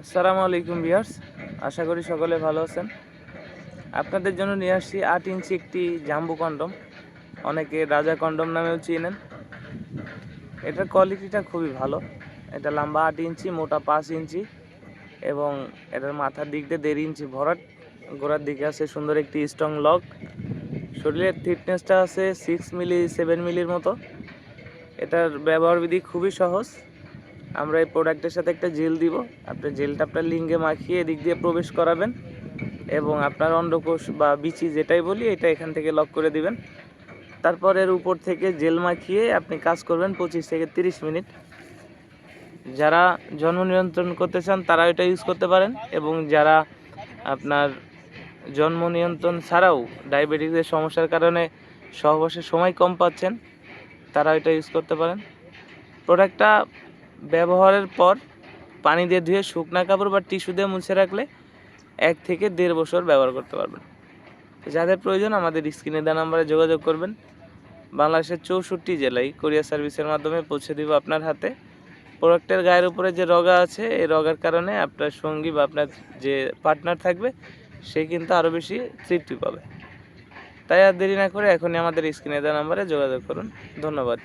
আসসালামু আলাইকুম ভিউয়ার্স, আশা করি সকলে ভালো আছেন। আপনাদের জন্য নিয়ে আসছি 8 ইঞ্চি একটি জাম্বু কন্ডম, অনেকে রাজা কন্ডম নামেও চিনেন। এটার কোয়ালিটিটা খুবই ভালো। এটা লম্বা 8 ইঞ্চি, মোটা 5 ইঞ্চি এবং এটার মাথার দিক দিয়ে 1.5 ইঞ্চি ভরাট, গোড়ার দিকে আছে সুন্দর একটি স্ট্রং লক। শরীরের থিকনেসটা আছে 6 মিলি 7 মিলির মতো। এটার ব্যবহার বিধি খুবই সহজ। আমরা এই প্রোডাক্টের সাথে একটা জেল দিব। আপনি জেলটা আপনার লিঙ্গে মাখিয়ে এদিক দিয়ে প্রবেশ করাবেন এবং আপনার অন্ডকোষ বা বিচি যেটাই বলি এটা এখান থেকে লক করে দিবেন। তারপর এর উপর থেকে জেল মাখিয়ে আপনি কাজ করবেন 25 থেকে 30 মিনিট। যারা জন্ম নিয়ন্ত্রণ করতে চান তারা এটা ইউজ করতে পারেন এবং যারা আপনার জন্ম নিয়ন্ত্রণ ছাড়াও ডায়াবেটিসের সমস্যার কারণে সহবাসের সময় কম পাচ্ছেন তারা এটা ইউজ করতে পারেন। প্রোডাক্টটা ব্যবহারের পর পানি দিয়ে ধুয়ে শুকনা কাপড় বা টিস্যু দিয়ে মুছে রাখলে 1 থেকে 1.5 বছর ব্যবহার করতে পারবেন। যাদের প্রয়োজন আমাদের স্ক্রিনে দেওয়া নাম্বারে যোগাযোগ করবেন। বাংলাদেশের 64 জেলায় কুরিয়ার সার্ভিসের মাধ্যমে পৌঁছে দিব আপনার হাতে। প্রোডাক্টের গায়ের উপরে যে রগা আছে এই রগার কারণে আপনার সঙ্গী বা আপনার যে পার্টনার থাকবে সে কিন্তু আরও বেশি তৃপ্তি পাবে। তাই আর দেরি না করে এখনই আমাদের স্ক্রিনে দেওয়া নাম্বারে যোগাযোগ করুন। ধন্যবাদ।